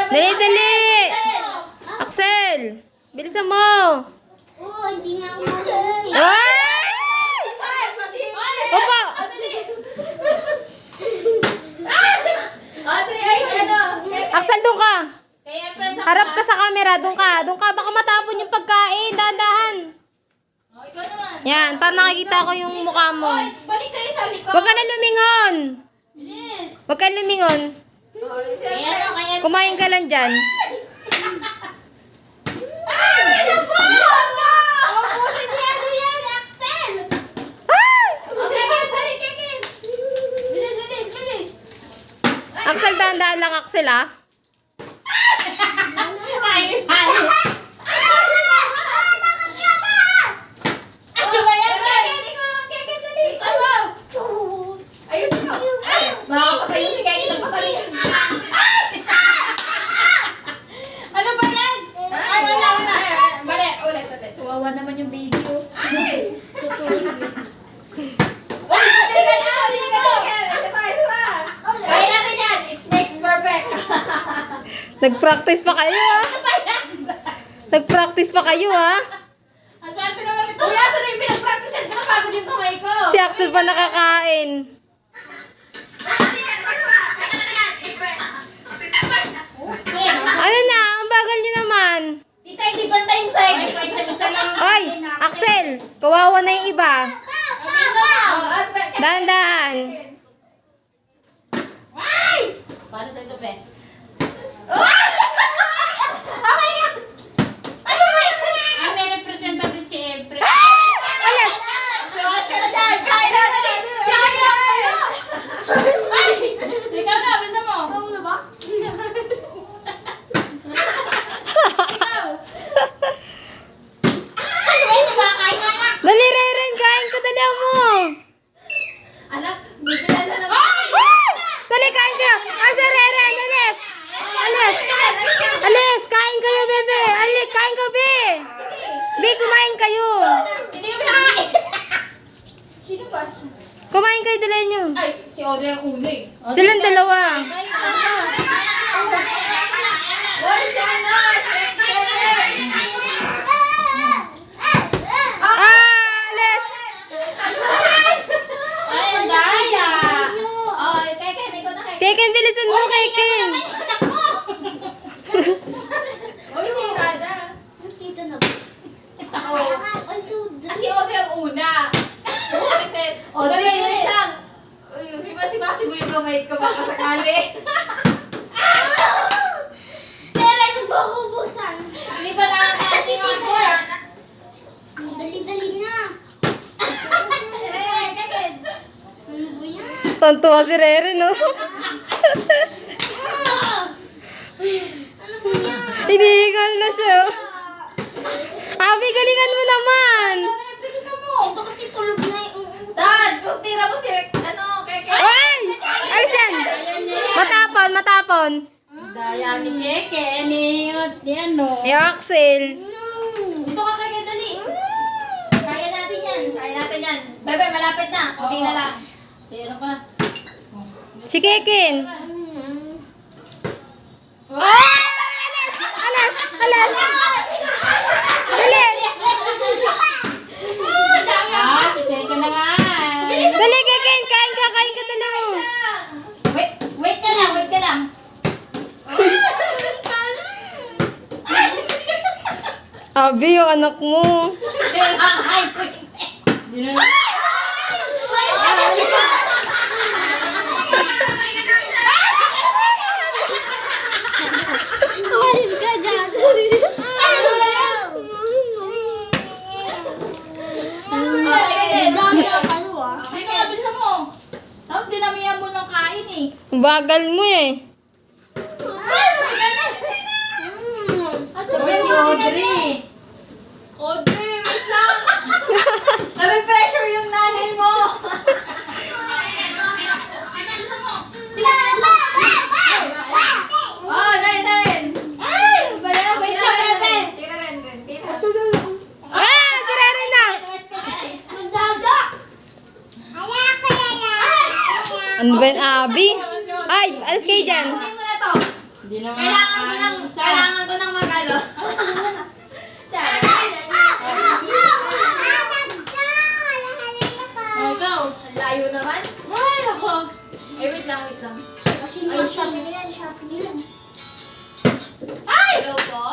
Dali, dali! Axel! Bilisan mo! Oo, hindi nga ako magaling. Ay! Opo! Axel, doon ka! Harap ka sa camera, doon ka. Doon ka, baka matapon yung pagkain. Dahan-dahan. Yan, para nakikita ko yung mukha mo. Balik kayo sa likod. Huwag ka na lumingon. Bilis. Huwag ka lumingon. Kumain ka lang dyan. Ubusin niya yan, Axel. Ay! Okay, dali, Kevin. Bilis. Axel, dahan-dahan lang, Axel, ah. Kawawa naman yung video. Kaya natin yan. It's make perfect. Nag-practice pa kayo, ah. Nag-practice pa kayo, ah. Kuya, saan yung pinag-practice yan? Kapagod yung kamay ko. Si Axel pa nakakain. Ano na? Ang bagal niyo naman. Tita, hindi bantay yung side. Oy, Axel, kawawa na yung iba. Dahan-dahan. Para sa ito, Pe. May representative si Efre. Alas! Luwas ka na dyan. Kain na. Ikaw na, bisa mo. Ikaw na ba? Dali, Reren, kain ka, dali mo. Anak, bibila na lang. Dali, kain ka. Asa, Reren, alis. Alis. Alis, kain kayo, bebe. Alis, kain ka, be. Be, kumain kayo. Hindi kami nakakain. Sino ba? Kumain kayo, dali nyo. Ay, si Audrey ang una eh. Silang dalawa. Hoy, si ano? Alis. Ay, ang daya. Oh, Keken, ikaw na Keken. Keken, bilisan mo, Keken. Hoy, si Rada. Nakita na ba? Oh. Si Audrey ang una. Audrey, wait lang. Uy, himasi-masi mo yung kamay ko baka sakali. Pero ay magkukubusan. Hindi pa nakakasin ako. Dali-dali na. Ano ba yan? Tontuwa si Reren, no? Ano ba yan? Hinihingal na siya. Abi, galingan mo naman. Ito kasi tulog na yung Dad, pag tira mo si ano, Keken. Ay! Alis yan. Matapon, matapon. Daya ni Keke, ni ano. Ni Axel. Dito ka kaya dali. Kaya natin yan. Kaya natin yan. Bebe, malapit na. Kunti na lang. Sino pa? Si Keken. Ay! Alis! Alis! Alis! Dali! Si Keke na nga. Dali, Keken! Kain ka dali mo. Wait ka lang. Abi, yung anak mo. Ay, Umalis ka dyan. dami ang ano ah. Hindi kaya bilisan mo. Tapos dinamihan mo ng kain eh. Bagal mo eh. Asa ba si Audrey? Audrey, wait lang. Nabi-pressure yung nanay mo. Oh, Ryan. Ay! Bala, wait lang natin. Tira rin. Tira. Ah! Si Reren na! Magdaga! Ano ba yun, Abi? Ay, alis kayo dyan. Kunin mo na to. Hindi naman Kailangan ko ng magalo. Oh, ikaw. Ang layo naman. Ay, ako. Eh, wait lang. Ay, shopping yan. Hello po.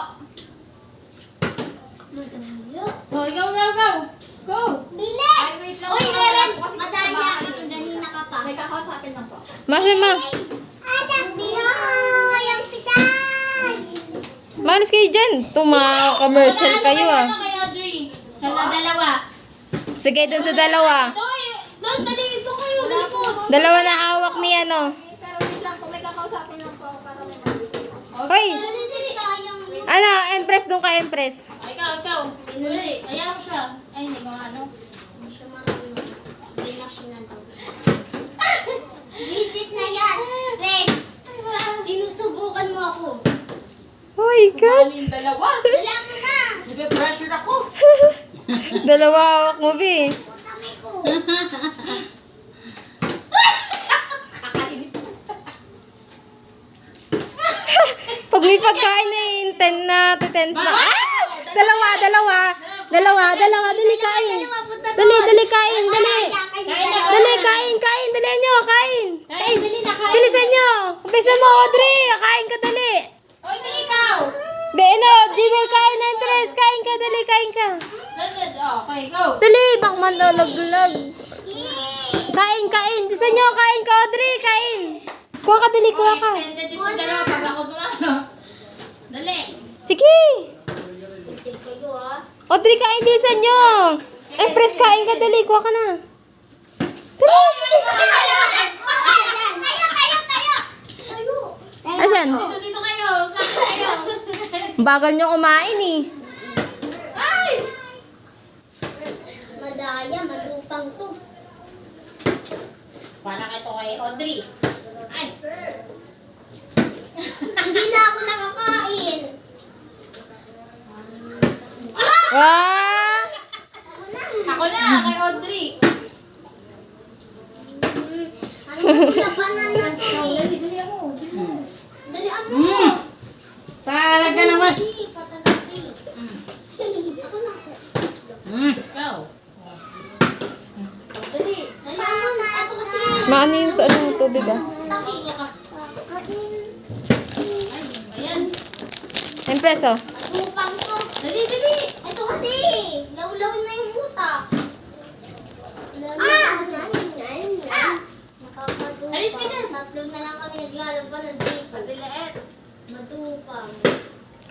Madaya. Oh, ikaw. Go. Bilis! Ay, wait lang. Uy, meron! Kasi Madaya sa ka. bahay. Ganina ka pa. May kakausapin lang po. Ma. Anak, bihoy! Ang pitas! Malis kayo dyan. Tuma-commercial kayo ah. Ano kay Audrey? Dalawa. Sige, dun sa dalawa. Doon, dali. Ito kayo. Likod. Dalawa na hawak ni ano. Pero wait lang po. May kakausapin lang po ako para may mag-isip. Hoy! Sayang. Ano, Empress, dun ka Empress. Ikaw. Uli. Ayaw mo siya. Ay, hindi ko ano. Hindi siya marunong. Binas na daw. Visit na yan! Red! Sinusubukan mo ako. Oh my God. Ano yung dalawa? Dala mo na! Nag-pressure ako. Dalawa hawak mo, Bi. Kamay ko. Kakainis. Pag may pagkain na yun, 10 na to 10 na. Ah! Dalawa. Dali, kain. Dali, kain. Dali, kain. Dali nyo, kain. Kain, dali na kain. Bilisan nyo. Bilisan mo, Audrey. Kain ka, dali. O, hindi ikaw. Di, Jimel, kain na, Empress. Kain ka, dali, kain ka. Okay, go. Dali, bak man nalaglag. Kain. Bilisan nyo, kain ka, Audrey, kain. Kuha ka, dali, kuha ka. Extended dito dalawa pag ako dumano. Dali. Sige. Tigil kayo ah. Audrey, kain, bilisan nyo. Empress, kain ka, dali, kuha ka na. Dali, sige. Tayo! Asan? Dito kayo. Saan kayo? Bagal nyo kumain eh. Ay! Madaya, madupang to. Parang ito kay Audrey. Ay! Hindi na ako nakakain. Wow! Ako na, kay Audrey. Ano ba labanan na to eh? Dalian mo. Talaga naman. Hindi, patagati. Ako na. Go. Dali. Dalian mo na. Ito kasi. Maano yung sa anong tubig ah? Taki. Ayan. Empress oh. Madupang to. Dali. Ito kasi. Lawlaw na yung utak. Ah! Nakakadupa. Alis ka dyan. Tatlo na lang kami naglalaban ng date. Pagbilaet. Madupang.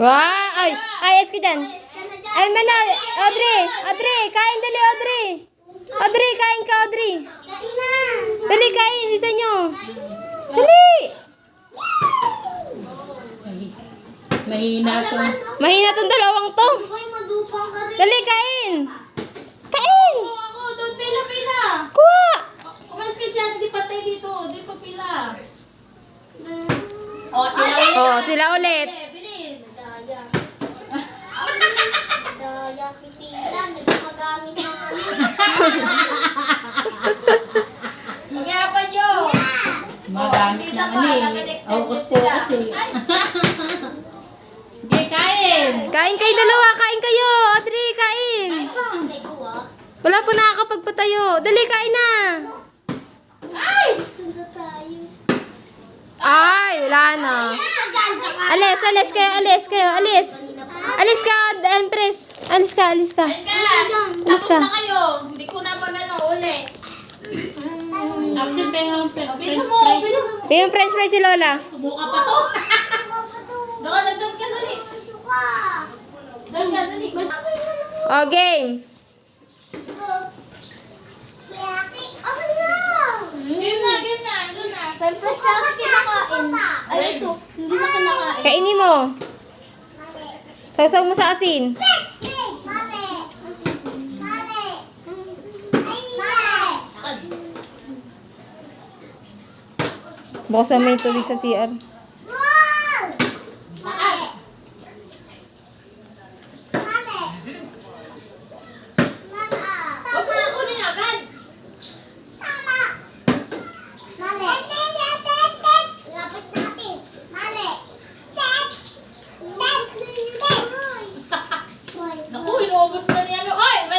Wow! Ay, ayos ko dyan. Alis ka na dyan. Ay, mana, Audrey, kain dali, Audrey. Audrey, kain ka, Audrey. Kain na. Dali, kain, isa nyo. Dali. Mahina to. Mahina tong dalawang to. Uy, madupang ka rin. Dali, kain. Kain. Ako, doon pila. Kuha. Umalis ka dyan, hindi patay dito. Dito pila. Oh, Oh, sila ulit. Bilis. Daya. Daya si Tita. Nagmagamit ng ano. Magapan nyo. Magamit naman eh. August po kasi. Okay, kain. Kain kayo dalawa, kain kayo. Audrey, kain. Ikaw ah. Wala po nakakapagpatayo. Dali, kain na. Sundo tayo. Ay, wala na. Alis kayo. Alis ka, Empress. Alis ka. Alis ka. Tapos na kayo. Hindi ko na pag ano, uli. Absent tayo. Bilisan mo. Yung french fries si Lola. Subuka pa to. Doon ka dali. Suka. Doon ka dali. O, game. Game na. Doon na. Pempers na kasi nakain. Ay, ito. Hindi na kinakain. Kainin mo. Sausaw mo sa asin. Bukas may tubig sa CR. Taas. Huwag mo na kunin agad.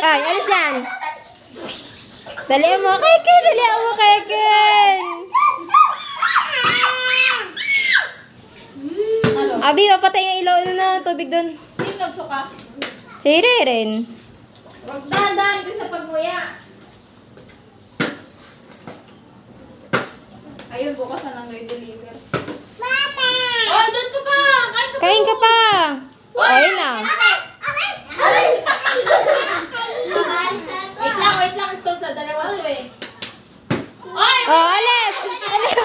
Ay, alis yan. Dalihan mo, Keken. Dalihan mo, Keken. Abi, mapatay yung ilaw na tubig doon. Sino nagsuka? Si Ririn. Huwag dahan doon sa pagmuya. Ayun, bukas na lang i-deliver. Oh, doon ka pa! Kain ka pa! Kain ka pa. O, ayun na. Wait lang. Ito sa dalawa to eh. Ay! O, alis. Alis.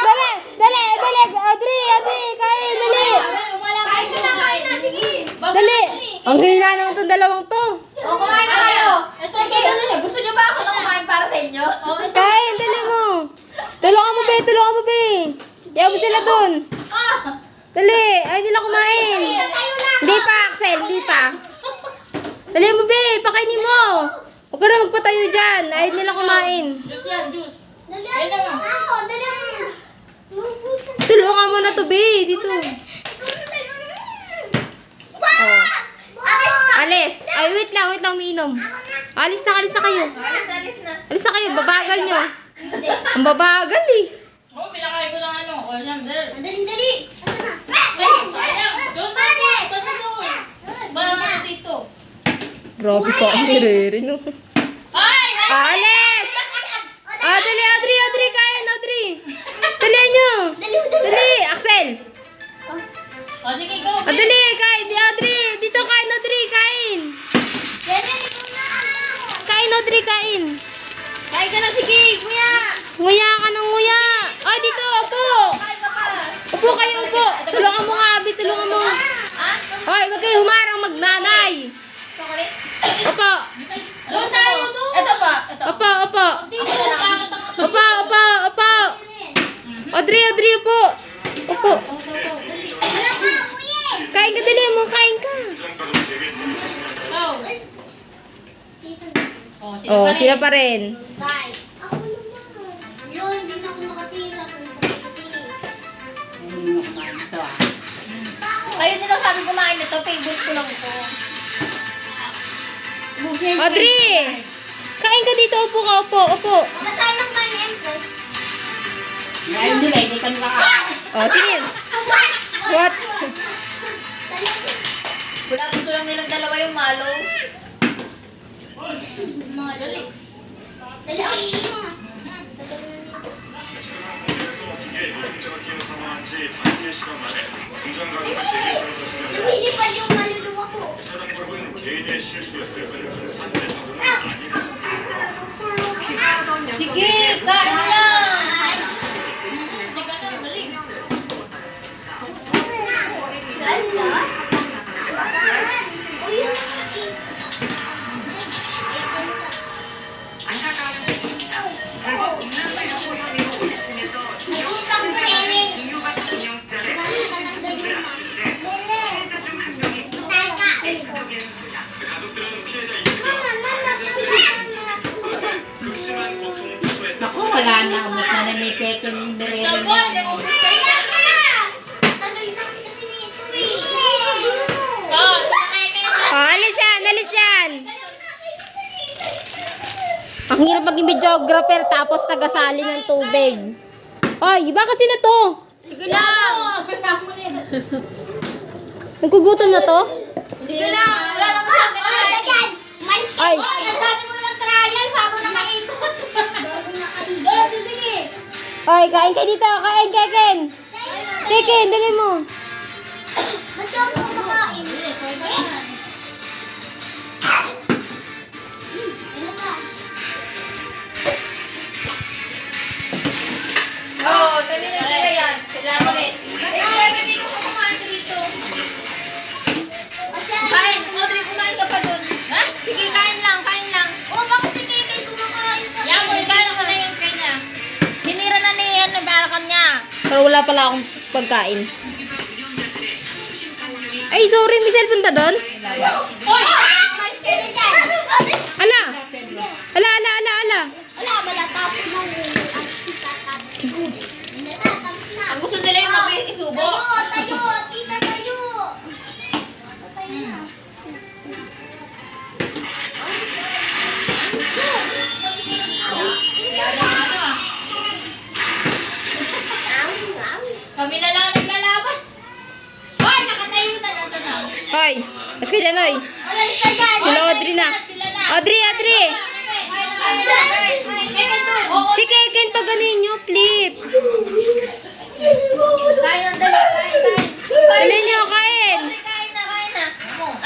Dali. Audrey, kain, dali. Wala ka na. Sige. Dali. Ang hina naman itong dalawang to. O, kumain na kayo. Ito, Sige, gusto niyo ba ako na kumain para sa inyo? Oh, ito. Kain, dali mo. Tulungan mo, be. Yaw mo sila dun. Ah! Dali, ay nila kumain. Hindi pa, Axel, hindi pa. Dali mo, be, pakainin mo. Huwag ka na magpatayo dyan. Ayaw nila kumain. Juice yan, juice. Dali ako. Tulungan mo na to, be, dito. Oh. Alis. Ay, wait lang, umiinom. Alis na kayo. Alis na. Alis na kayo, babagal nyo. Ang babagal eh. Oh, pinakain ko lang ano. Oh, yan, there. Dali. Asa na? Ay, sayang. Doon na. Doon. Parang dito. Grabe ka, ang nire no. Ay! Alis! Dali, Audrey, kain, Audrey. Dali nyo. Dali, Axel. Oh, sige, go. Dali, kain, Audrey. Dito, kain, Audrey, kain. Kain, Audrey, kain. Kain ka na, sige, kuya. Nguya ka ng nguya. Ay, dito, upo. Kain ka pa. Upo kayo, upo. Tulungan mo nga, Abi, tulungan mo. Ha? Hoy, wag kayo humarang magnanay. Pakalit. Upo. Doon tayo, doon. Ito pa. Ito. Upo. Dito, bakit ako? Upo. Audrey, upo. Upo. Dali. Kain ka, dali mo, kain ka. Go. Oh, Oh, sila pa rin. Bye. Ako naman. Yun, hindi na ako nakatira. Kayo din ang sabi kumain nito. Favorite ko lang ito. Audrey! Kain ka dito, upo ka, upo. Baka tayo ng my empress. Ay, hindi ka nila. Oh, sige. What? Wala, gusto lang nilang dalawa yung malo. Dali ako dito. Lumilipad yung maluluwa ko. Sige, kain lang. Nag-utang si Neneng. Nakita ng gayuma. Teka. Naku, wala na. Umot na may keken yung dere. Sa buwan, nag-ubos kayo. Tagal naman kasi nito eh. Oh, sakay kayo. Oh, alis yan. Ang hirap maging videographer tapos tagasali ng tubig. Ay, bakit sino to? Sige lang. Nagkugutom na to? Sige lang. Wala naman sa akin. Malis ka. Ay, Oh, ang dami mo naman trial bago nakaikot. Bago na kayo. Doon, sige. ay, kain kayo dito. Kain, Keken. Keken, dali mo. Ba't ka ako kumakain? Ano ka? Oo, dali na tira yan. Kailangan ulit. Kaya dito ka kumain ka dito. Kain. Audrey, kumain ka pa dun. Ha? Sige, kain lang. Oh, bakit si Kekay kumakain sa Yan mo, ibala ko na yung kanya. Hinira na ni yan. Nabarakan niya. Pero wala pala akong pagkain. Ay, sorry. May cellphone ba doon? Hoy! Malis ka na dyan. Ala. Wala, malatapo na yun. Tapos na. Ang gusto nila yung mabilis isubo. Tayo, tita, tayo. Tayo na. Oy, mas ka dyan, oy. Alis ka dyan. Sila Audrey na. Audrey, Audrey. Si Keken, pag ganin nyo, flip. Kain ang dali, kain. Dali nyo, kain. Kain na.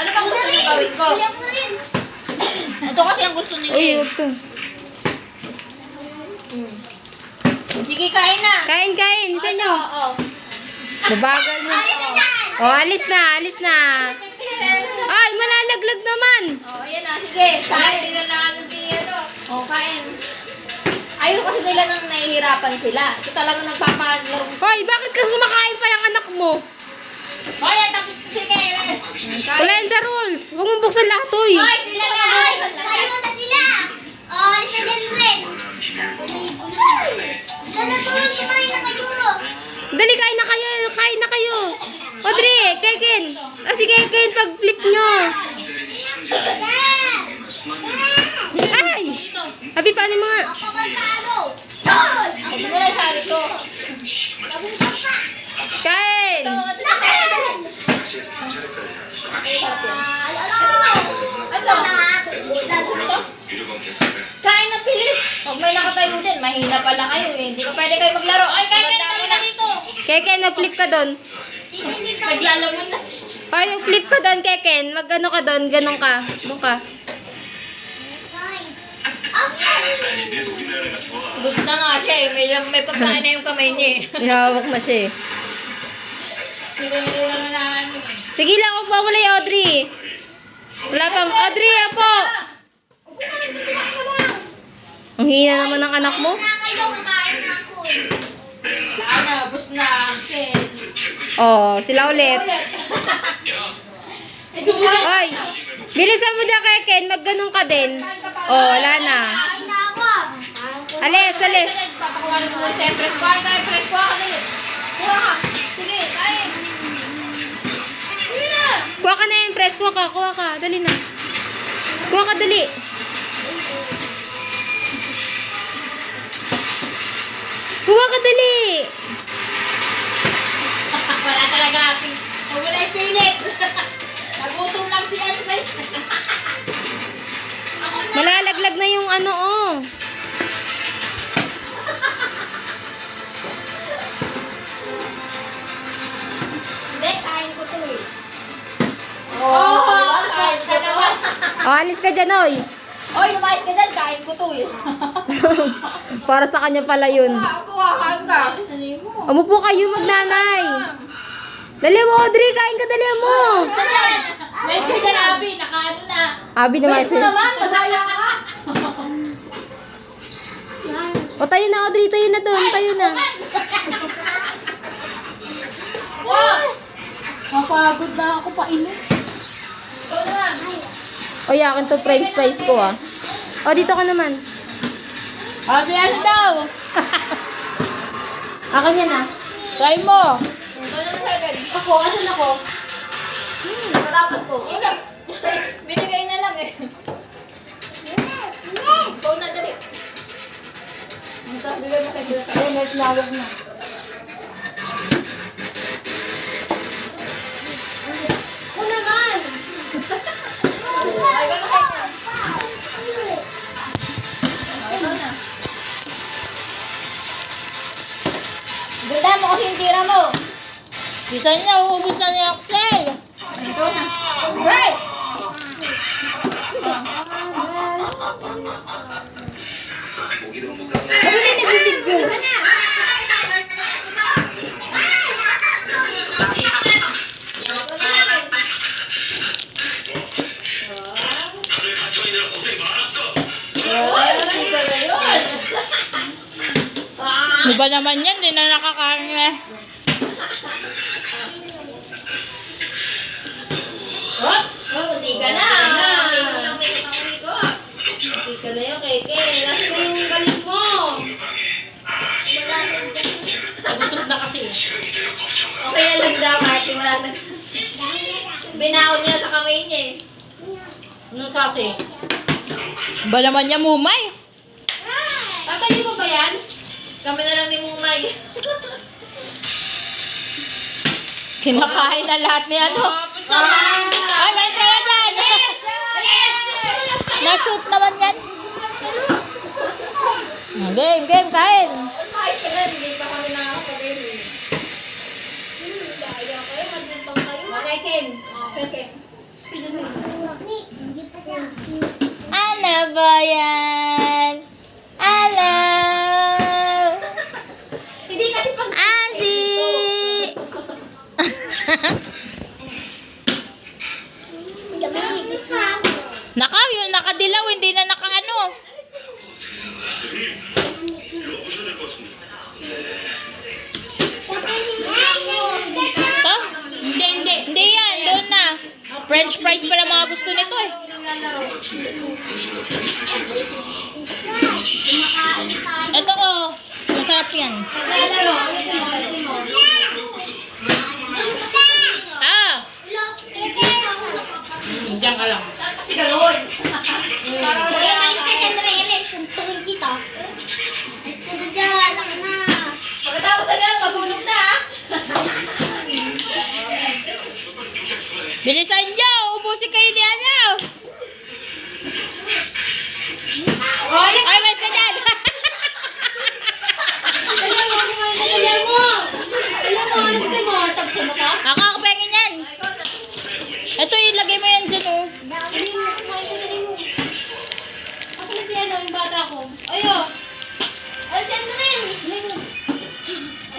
Ano bang gusto niyo gawin ko? Ito kasi ang gusto niyo. Uy, huwag to. Sige, kain na. Kain, isa nyo. Oo. Mabagal na. Oh, alis na. Ay, malalaglag naman. Oh, ayan na. Sige, kain. Hindi na ano si ano. Oh, kain. Ayaw kasi nila nang nahihirapan sila. Ito talagang nagpapalaro. Hoy, bakit ka kumakain pa yung anak mo? Hoy, tapos si Karen. Wala yan sa rules. Huwag mong buksan lahat, oy. Hoy, sila na. Ay, kayo na sila. Oh, alis ka dyan, friend. Sila na tulog kumain na kayo. Dali, kain na kayo. Audrey, Keken. Si Keken, pag-flip nyo. Ay! Abi, paano yung mga... Hindi mo lang sabi ko. Kain! Kain na pilis. Huwag may nakatayo din. Mahina pala kayo eh. Hindi pa pwede kayo maglaro. Ay, Karen, Tumanda mo na. dito. Keken, mag-flip ka doon. Naglalamon na. Ay, mag-flip ka doon, Keken. Mag-ano ka doon, ganun ka. Doon ka. Gusto na nga siya eh. May pagkain na yung kamay niya eh. Ihawak na siya eh. Sila yung naman na ano. Sige lang, upo wala yung Audrey. Wala pang, Audrey, upo! Ang hina naman ng anak mo. Na kayo, kakain na ako. Ano, bus na, Axel. Oh, sila ulit. Sumusunod. Hoy, bilisan mo dyan, Keken. Mag-ganun ka din. Oh, wala na. Kain na ako. Alis. Papakuha mo muna sa'yo. Press kuha ka. Press kuha ka dali. Kuha ka. Sige, kain. Sige na. Kuha ka na yung press. Kuha ka. Dali na. Kuha ka, dali. Kuha ka, dali. Wala talaga aking. Wala yung pilit. Nagutom lang si Ansel. Malalaglag na yung ano, oh. Hindi, kain ko to eh. Oh, Kain ko to. Oh, alis ka dyan, oy. Oy, lumayas ka dyan. Kain ko to eh. Para sa kanya pala yun. Kuha, kain ka. Umupo kayo, magnanay. Dali mo, Audrey. Kain ka, dali mo. may sila na, Abi. Nakaano na. Abi naman Ito naman, madaya ka. O, tayo na, Audrey. Tayo na doon. Tayo na. Mapagod na ako pa ino. Ito naman. O, yakin to french fries ko, ah. O, dito ka naman. Ah, si ano daw? Akin yan, ah. Try mo. Ito naman kagad. Ako, asan ako? Matapos ko. Binigay na lang eh. Ikaw na, dali. Bigay mo kay Kuya. Ay, may tinawag na. Ako naman! Ay, gano'n kayo. Ito na. Ganda mo kasi yung tira mo. Bisa niya, uubos na ni Axel. Ito na. Right! Ano na nag-video? Ano ba naman yan? Di na nakakain eh. Oh, buti ka na. Buti ka na yung keke. Nasa na yung galit mo. Nagutot na kasi. Okay na lang daw kasi wala na. Binaon niya sa kamay niya eh. Ano kasi? Ba naman niya mumay? Tatali mo ba yan? Kami na lang ni Mumay. Kinakain na lahat ni ano. Ay, may sala dyan. Na-shoot naman yan. Game, kain. Ayos ka na, hindi pa kami nakakapag-game. Okay, Ken. Okay, Ken. Hindi pa siya. Ano ba yan? Hello! Hindi kasi pag... Asi! Naka, yung nakadilaw, hindi na nakaano. To? Hindi yan, doon na. French fries pala mga gusto nito eh. Ito oh, masarap yan. Naglalaro. Ulitin mo. Ah! Diyan ka lang. Kasi galon. Kaya mas ka dyan, Relet. Suntukin kita. Mas ka na dyan. Ako na. Pagkatapos na lang, masunog na ha. Bilisan niyo! Ubusin kayo ni ano! Ay, may sadyan! Dalihan mo, kumain ka. Dalihan mo. Dalihan mo, ano gusto mo? Tagsa mo to? Nakakapengin yan! Ito, ilagay mo yan dyan oh. Dali mo, kumain ka, dali mo. Ako na si ano, yung bata ko. Ayo. O, siyempre.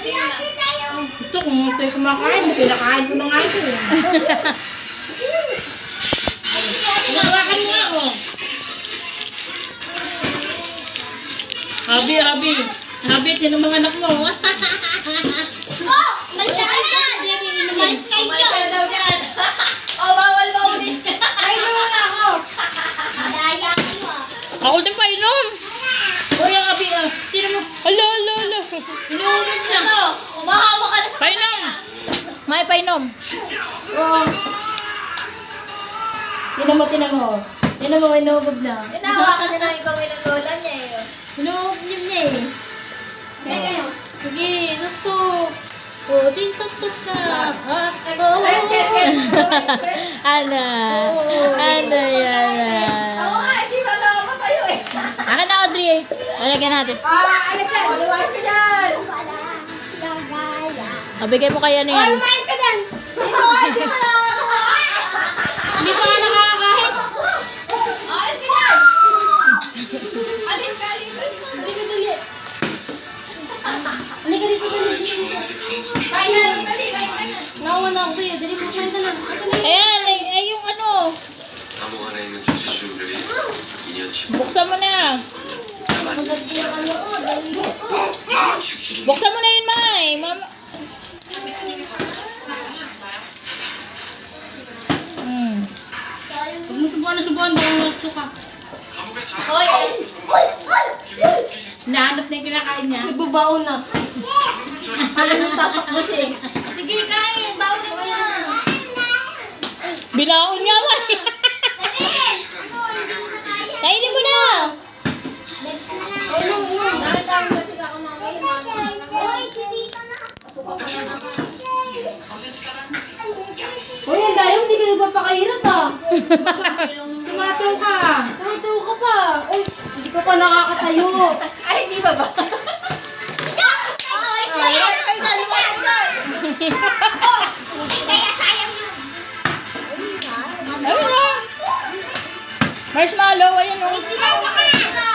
Kasi tayo. Ito, kung ito'y kumakain, pinakain ko na nga ito eh. Pinawakan mo nga oh. Habi, ito mga anak mo. Oh! Malis ka dyan. Malis kayo Kumain ka na dyan. daw dyan. Bawal ba ulit? Ay, naman ako. Daya kayo ah. Ako din pa inom. Uy, ang Habi ah. Tira mo. Hala. Inuunom na. Ano? Umahawa ka na sa Painom. May painom. Oh. Tinan mo, may nahubog na. Inahawakan na lang yung kamay ng lola niya eh. Nahubog niya eh. Kaya kayo. Sige, susok. O, di susok na. Ay, Ken. Ana. Ano yan? Oo nga, hindi ba nakapa tayo eh. Akin na, Audrey. Alagyan natin. Alis yan. Lumayas ka dyan. O, bigay mo kaya na yan. Lumayas ka dyan. Hindi mo nakakakain. Hindi pa nga nakakahit. Alis ka dyan. Alis ka. Halika dali. Halika dito, dali. Kain ka na, dali. Kain ka na. Nakuha na ako sa'yo. Dali mo, kain ka na. Asan na yun? Ayan, ay yung ano. 감옥 안에 있는 주지수들이 2년치 Buksan mo na. Buksan mo na yun, May. Mama. Huwag mo subuhan, baka magsuka. Hoy. Nahanap na yung kinakain niya. Nagbabaon na. Alam mo, tatakbo siya eh. Sige, kain. Bawin mo yan. Binaon niya, May. Kainin mo na. Next na lang. Ano mo? Dahil kasi ako mamaya. Hoy, si Tito na. Hoy, ang dahil hindi ka nagpapakahirap ah. Tumatong ka. Tumatawa ka pa. Ay, hindi ka pa nakakatayo. Ay, hindi ba ba? Ay, nalimutan ko dyan. Kaya sayang yun. Ayun na. Marshmallow, ayun o. Ay, ano?